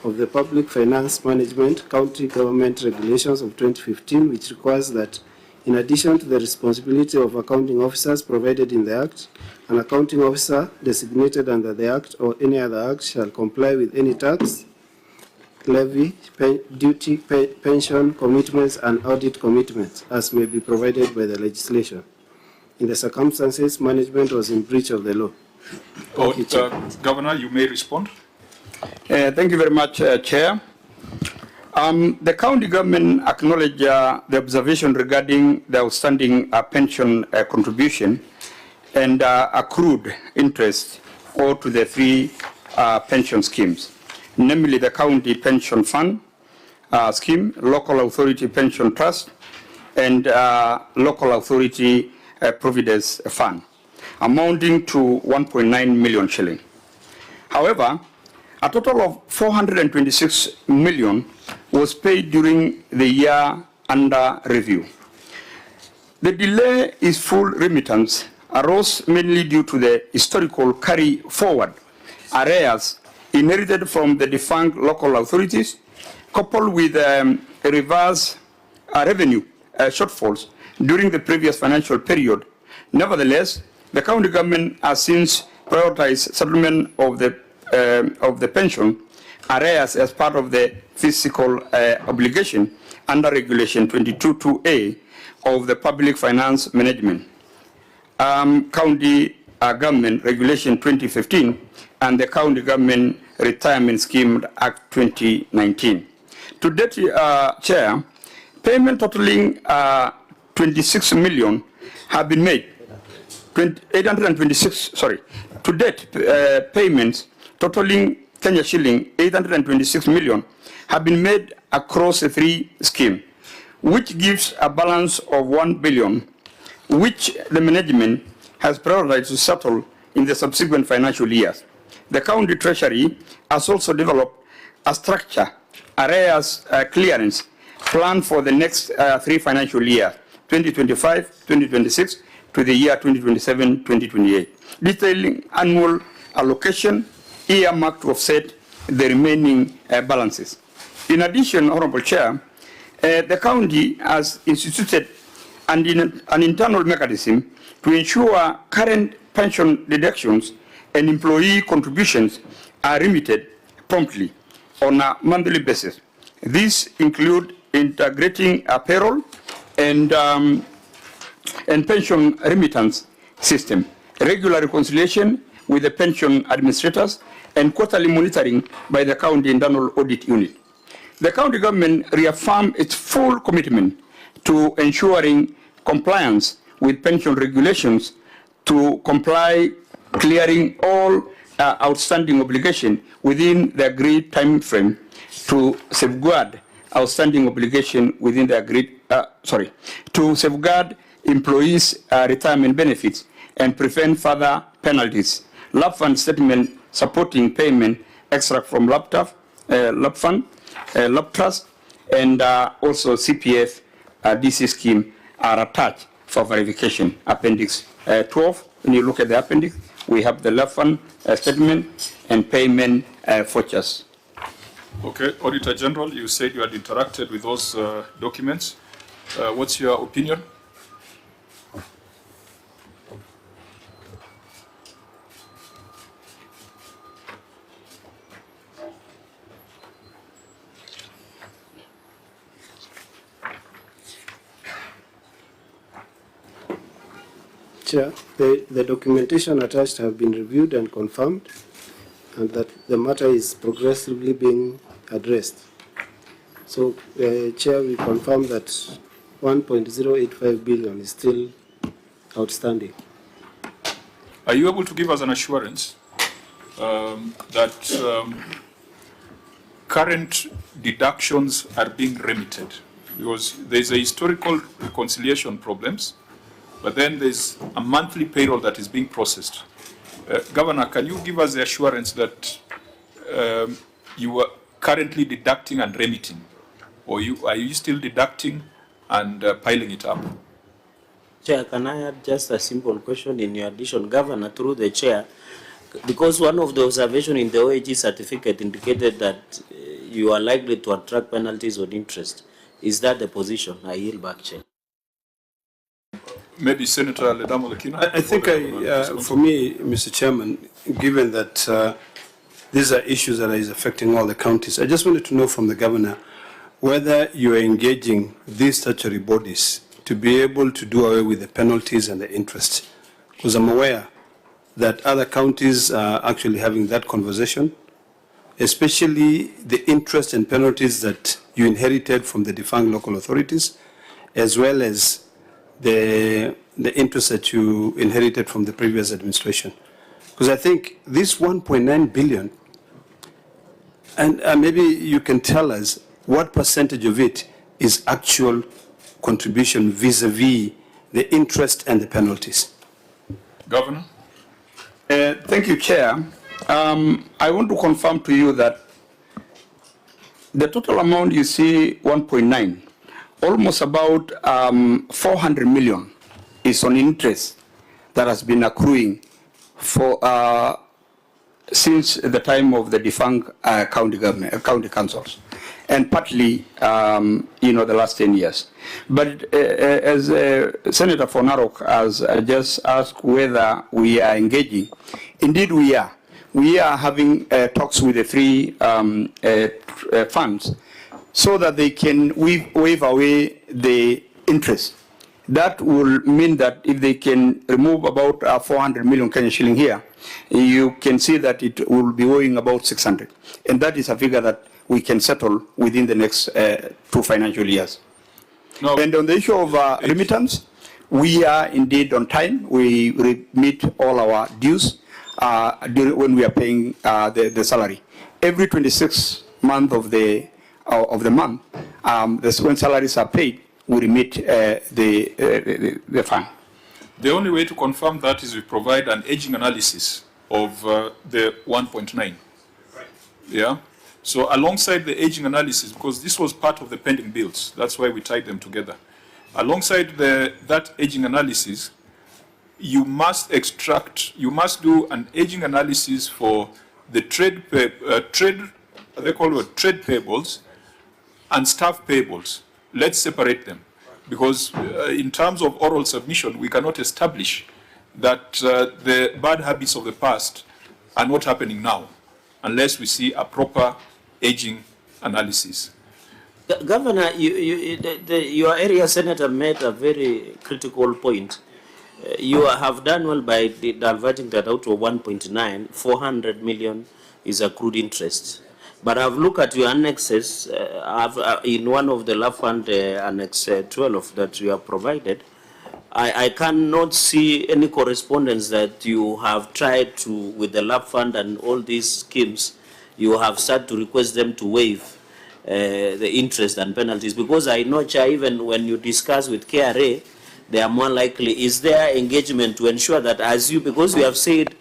of the Public Finance Management County Government Regulations of 2015, which requires that in addition to the responsibility of accounting officers provided in the Act, an accounting officer designated under the Act or any other Act shall comply with any tax, levy, duty, pension commitments, and audit commitments as may be provided by the legislation. In the circumstances, management was in breach of the law. Governor, you may respond. Thank you very much, Chair. The county government acknowledged the observation regarding the outstanding pension contribution and accrued interest owed to the three pension schemes, namely the County Pension Fund Scheme, Local Authority Pension Trust, and Local Authority Providence Fund, amounting to 1.9 million shilling. However, a total of 426 million was paid during the year under review. The delay in full remittance arose mainly due to the historical carry forward arrears inherited from the defunct local authorities, coupled with reverse revenue shortfalls during the previous financial period. Nevertheless, the county government has since prioritized settlement of the pension arrears as part of the fiscal obligation under Regulation 22(2)A of the Public Finance Management County Government Regulation 2015 and the County Government Retirement Scheme Act 2019. To date, Chair, payment totaling 26 million have been made. 826, sorry. To date, payments totaling Kenya shilling 826 million have been made across the three schemes, which gives a balance of 1 billion, which the management has prioritized to settle in the subsequent financial years. The county treasury has also developed a structure, arrears clearance plan for the next 3 financial years, 2025, 2026 to the year 2027, 2028, detailing annual allocation earmarked to offset the remaining balances. In addition, Honorable Chair, the county has instituted an internal mechanism to ensure current pension deductions and employee contributions are remitted promptly on a monthly basis. These include integrating a payroll and pension remittance system, regular reconciliation with the pension administrators, and quarterly monitoring by the county internal audit unit. The county government reaffirmed its full commitment to ensuring compliance with pension regulations to comply, clearing all outstanding obligations within the agreed time frame to safeguard outstanding obligation within the agreed, to safeguard employees' retirement benefits and prevent further penalties. Lab fund statement supporting payment extract from laptop, lab fund, lab trust, and also CPF DC scheme are attached for verification. Appendix 12, when you look at the appendix, we have the lab fund statement and payment vouchers. Okay, Auditor General, you said you had interacted with those documents. What's your opinion? Chair, the documentation attached have been reviewed and confirmed, and that the matter is progressively being addressed. So, Chair, we confirm that 1.085 billion is still outstanding. Are you able to give us an assurance that current deductions are being remitted? Because there's a historical reconciliation problems, but then there's a monthly payroll that is being processed. Governor, can you give us the assurance that you are currently deducting and remitting, or are you still deducting and piling it up? Chair, can I add just a simple question in your addition, Governor, through the chair, because one of the observations in the OAG certificate indicated that you are likely to attract penalties on interest. Is that the position? I yield back, Chair. Maybe Senator Ledamo Lekina. I think for me, Mr. Chairman, given that these are issues that is affecting all the counties, I just wanted to know from the governor whether you are engaging these statutory bodies to be able to do away with the penalties and the interest. Because I'm aware that other counties are actually having that conversation, especially the interest and penalties that you inherited from the defunct local authorities, as well as the interest that you inherited from the previous administration. Because I think this 1.9 billion, and maybe you can tell us what percentage of it is actual contribution vis-a-vis the interest and the penalties. Governor? Thank you, Chair. I want to confirm to you that the total amount you see, 1.9, almost about 400 million is on interest that has been accruing for since the time of the defunct county councils, and partly, the last 10 years. But as Senator for Narok has just asked whether we are engaging, indeed we are. We are having talks with the three funds so that they can waive away the interest. That will mean that if they can remove about 400 million Kenya shilling here, you can see that it will be owing about 600. And that is a figure that we can settle within the next 2 financial years. No. And on the issue of remittance, we are indeed on time. We remit all our dues when we are paying the salary. Every 26th month of the month, when salaries are paid, we remit the fund. The only way to confirm that is we provide an aging analysis of the 1.9. Yeah. So alongside the aging analysis, because this was part of the pending bills, that's why we tied them together. Alongside that aging analysis, you must do an aging analysis for the trade payables and staff payables. Let's separate them, because in terms of oral submission, we cannot establish that the bad habits of the past are not happening now, unless we see a proper aging analysis. Governor, your area senator made a very critical point. You have done well by diverting that out of 1.9, 400 million is accrued interest. But I've looked at your annexes, in one of the LAF fund, Annex 12 that you have provided, I cannot see any correspondence that you have tried to, with the LAF fund and all these schemes, you have started to request them to waive the interest and penalties. Because I know, Chair, even when you discuss with KRA, they are more likely. Is there engagement to ensure that because we have said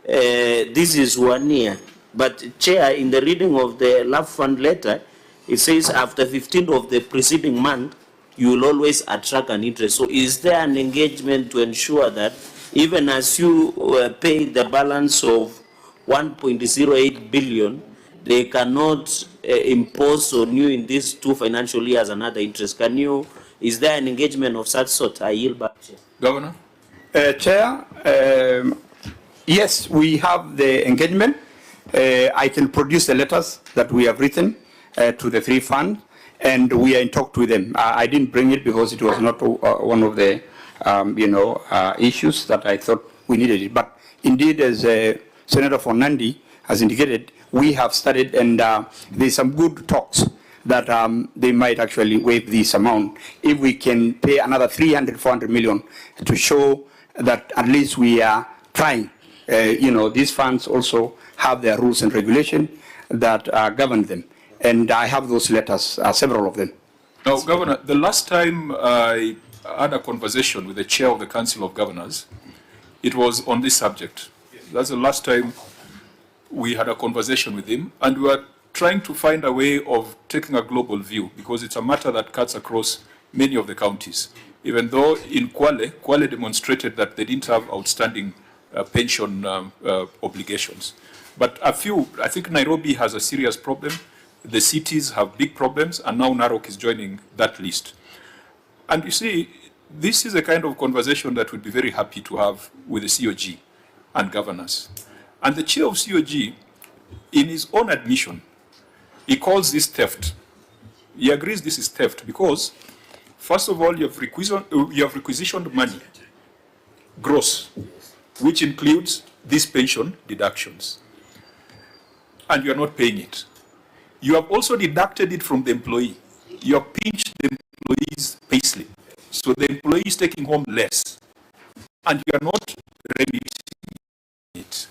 this is 1 year, but Chair, in the reading of the LAF fund letter, it says after 15th of the preceding month, you will always attract an interest. So is there an engagement to ensure that even as you pay the balance of 1.08 billion, they cannot impose on you in these 2 financial years another interest? Is there an engagement of such sort? I yield back, Chair. Governor? Chair, yes, we have the engagement. I can produce the letters that we have written to the 3 funds, and we are in talk with them. I didn't bring it because it was not one of the issues that I thought we needed it. But indeed, as Senator Nandi has indicated, we have studied, and there's some good talks that they might actually waive this amount if we can pay another 400 million to show that at least we are trying. These funds also have their rules and regulations that govern them. And I have those letters, several of them. Now, Governor, the last time I had a conversation with the chair of the Council of Governors, it was on this subject. That's the last time we had a conversation with him, and we were trying to find a way of taking a global view, because it's a matter that cuts across many of the counties. Even though in Kwale demonstrated that they didn't have outstanding pension obligations. But I think Nairobi has a serious problem. the cities have big problems, and now Narok is joining that list. And you see, this is a kind of conversation that we'd be very happy to have with the COG and governors. And the chair of COG, in his own admission, he calls this theft. He agrees this is theft because, first of all, you have requisitioned money, gross, which includes these pension deductions, and you are not paying it. You have also deducted it from the employee. You have pinched the employee's payslip, so the employee is taking home less, and you are not remitting it.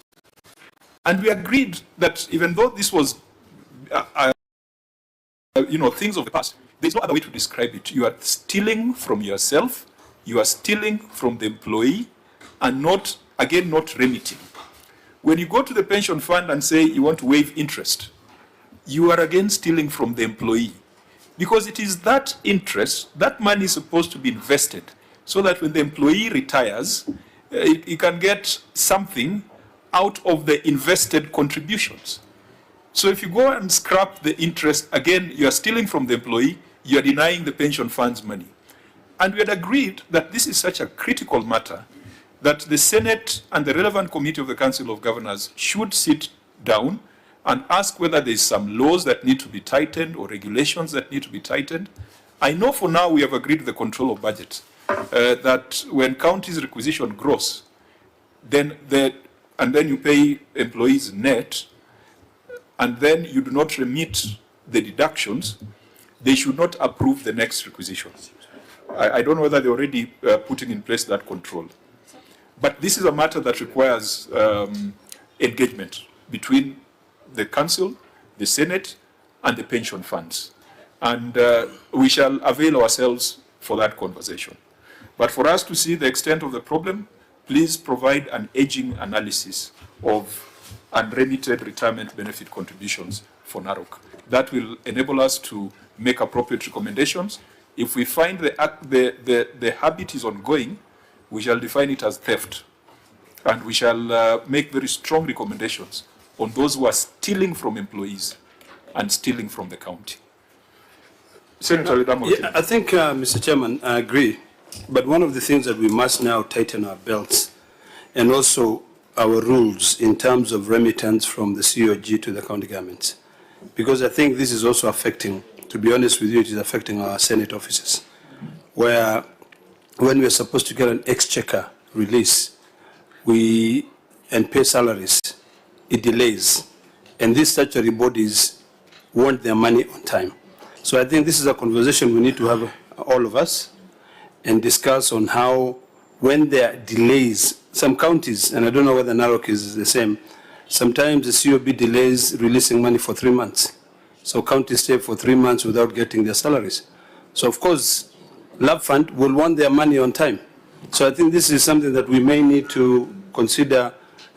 And we agreed that even though this was, things of the past, there's no other way to describe it. You are stealing from yourself, you are stealing from the employee, and not remitting. When you go to the pension fund and say you want to waive interest, you are again stealing from the employee. Because it is that interest, that money is supposed to be invested so that when the employee retires, he can get something out of the invested contributions. So if you go and scrap the interest, again, you are stealing from the employee, you are denying the pension fund's money. And we had agreed that this is such a critical matter that the Senate and the relevant committee of the Council of Governors should sit down and ask whether there's some laws that need to be tightened or regulations that need to be tightened. I know for now we have agreed the control of budget, that when counties requisition gross, and then you pay employees net, and then you do not remit the deductions, they should not approve the next requisition. I don't know whether they're already putting in place that control. But this is a matter that requires engagement between the Council, the Senate, and the pension funds. And we shall avail ourselves for that conversation. But for us to see the extent of the problem, please provide an aging analysis of unremitted retirement benefit contributions for Narok. That will enable us to make appropriate recommendations. If we find the habit is ongoing, we shall define it as theft. And we shall make very strong recommendations on those who are stealing from employees and stealing from the county. Senator Ledamo. Yeah, I think, Mr. Chairman, I agree. But one of the things that we must now tighten our belts and also our rules in terms of remittance from the COG to the county governments. Because I think this is also affecting, to be honest with you, it is affecting our Senate offices, where when we are supposed to get an exchequer release and pay salaries, it delays. And these statutory bodies want their money on time. So I think this is a conversation we need to have, all of us, and discuss on how, when there are delays, some counties, and I don't know whether Narok is the same, sometimes the COB delays releasing money for 3 months. So counties stay for 3 months without getting their salaries. So of course, Lab Fund will want their money on time. So I think this is something that we may need to consider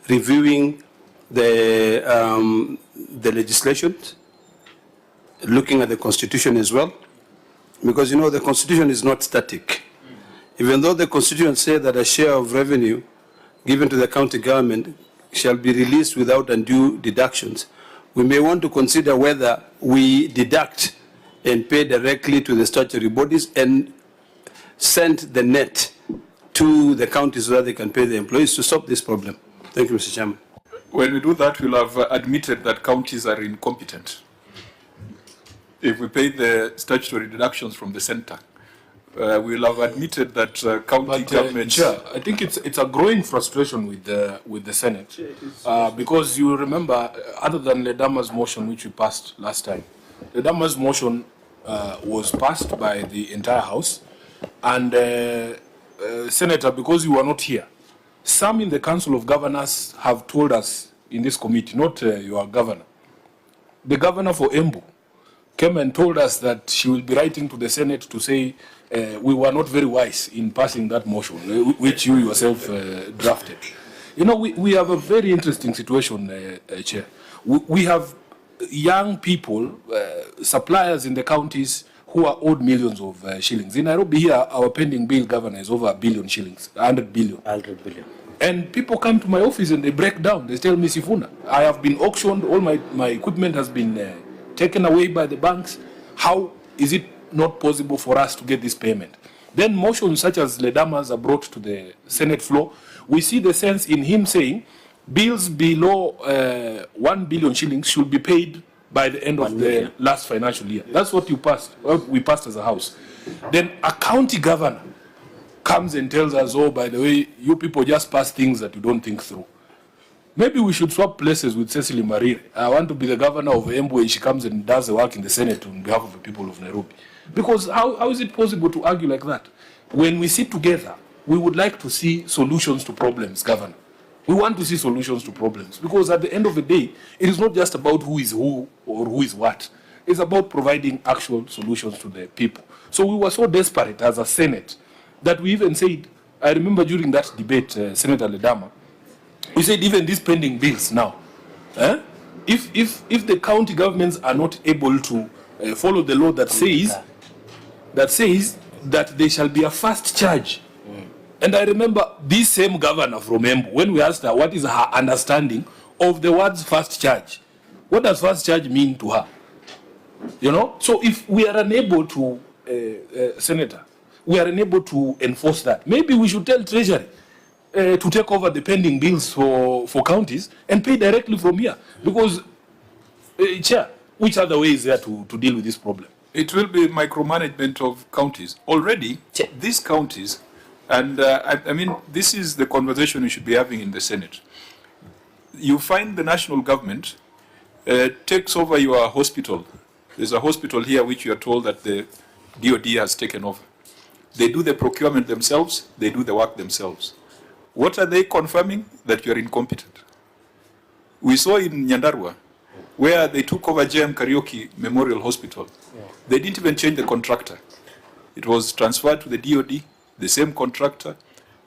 reviewing the legislation, looking at the Constitution as well, because you know the Constitution is not static. Even though the Constitution says that a share of revenue given to the county government shall be released without undue deductions, we may want to consider whether we deduct and pay directly to the statutory bodies and send the net to the counties so that they can pay the employees to stop this problem. Thank you, Mr. Chairman. When we do that, we'll have admitted that counties are incompetent. If we pay the statutory deductions from the center, we'll have admitted that county governments... Chair, I think it's a growing frustration with the Senate, because you remember, other than Ledama's motion, which we passed last time, Ledama's motion was passed by the entire House, and Senator, because you were not here, some in the Council of Governors have told us in this committee, not your governor, the governor for Embu came and told us that she will be writing to the Senate to say we were not very wise in passing that motion, which you yourself drafted. You know, we have a very interesting situation, Chair. We have young people, suppliers in the counties who are owed millions of shillings. In Nairobi here, our pending bill, Governor, is over 1 billion shillings, 100 billion. 100 billion. And people come to my office and they break down. They tell me, Sifuna, I have been auctioned, all my equipment has been taken away by the banks. How is it not possible for us to get this payment? Then motions such as Ledama's are brought to the Senate floor. We see the sense in him saying bills below 1 billion shillings should be paid by the end of the last financial year. That's what you passed, what we passed as a house. Then a county governor comes and tells us, oh, by the way, you people just pass things that you don't think through. Maybe we should swap places with Cecily Marire. I want to be the governor of Embu and she comes and does the work in the Senate on behalf of the people of Nairobi. Because how is it possible to argue like that? When we sit together, we would like to see solutions to problems, Governor. We want to see solutions to problems. Because at the end of the day, it is not just about who is who or who is what. It's about providing actual solutions to the people. So we were so desperate as a Senate that we even said, I remember during that debate, Senator Ledama, we said even these pending bills now, if the county governments are not able to follow the law that says that there shall be a fast charge. And I remember this same governor from Embu, when we asked her what is her understanding of the words fast charge. What does fast charge mean to her? You know, so if we are unable to, Senator, we are unable to enforce that, maybe we should tell Treasury to take over the pending bills for counties and pay directly from here. Because, Chair, which other way is there to deal with this problem? It will be micromanagement of counties. Already, these counties, and I mean, this is the conversation we should be having in the Senate. You find the national government takes over your hospital. There's a hospital here which you are told that the DOD has taken over. They do the procurement themselves, they do the work themselves. What are they confirming? That you are incompetent. We saw in Nyandarua, where they took over JM Karaoke Memorial Hospital. They didn't even change the contractor. It was transferred to the DOD, the same contractor.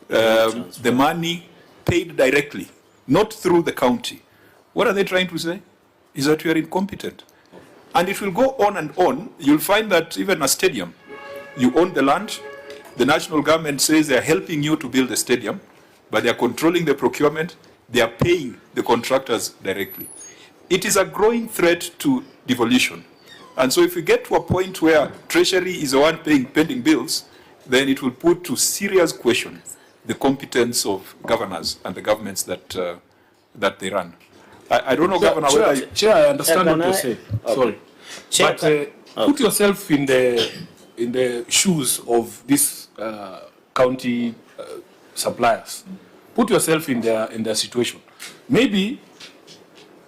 The money paid directly, not through the county. What are they trying to say? Is that you are incompetent. And it will go on and on. You'll find that even a stadium, you own the land, the national government says they are helping you to build a stadium, but they are controlling the procurement, they are paying the contractors directly. It is a growing threat to devolution. And so if we get to a point where Treasury is the one paying pending bills, then it will put to serious question the competence of governors and the governments that they run. I don't know, Governor, whether... Chair, I understand what you're saying. Okay. Sorry. Chair, but put yourself in the shoes of these county suppliers. Put yourself in their situation. Maybe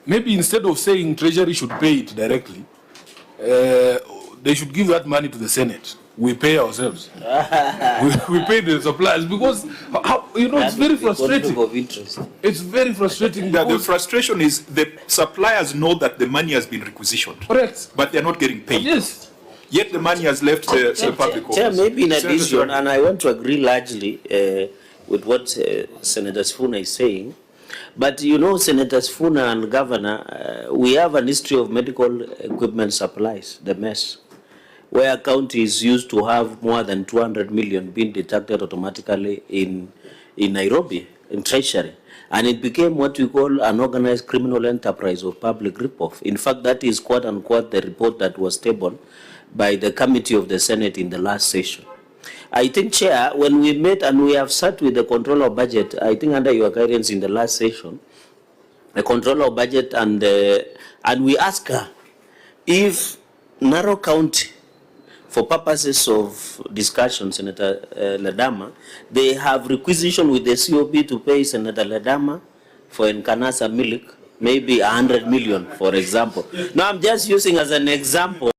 instead of saying Treasury should pay it directly, they should give that money to the Senate. We pay ourselves. we pay the suppliers because, it's very frustrating. It's very frustrating. Yeah, the frustration is the suppliers know that the money has been requisitioned. Correct. But they're not getting paid. Yes. Yet the money has left the public office. Chair, maybe in addition, and I want to agree largely with what Senator Sifuna is saying, but Senator Sifuna and Governor, we have an history of medical equipment supplies, the mess, where counties used to have more than 200 million being deducted automatically in Nairobi, in Treasury. And it became what we call an organized criminal enterprise of public ripoff. In fact, that is quote unquote the report that was tabled by the committee of the Senate in the last session. I think, Chair, when we met and we have sat with the controller of budget, I think under your guidance in the last session, the controller of budget, and we asked her if Narok County, for purposes of discussion, Senator Ledama, they have requisition with the COP to pay Senator Ledama for Nkanasa milk, maybe 100 million, for example. Now, I'm just using as an example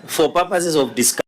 for purposes of discussion.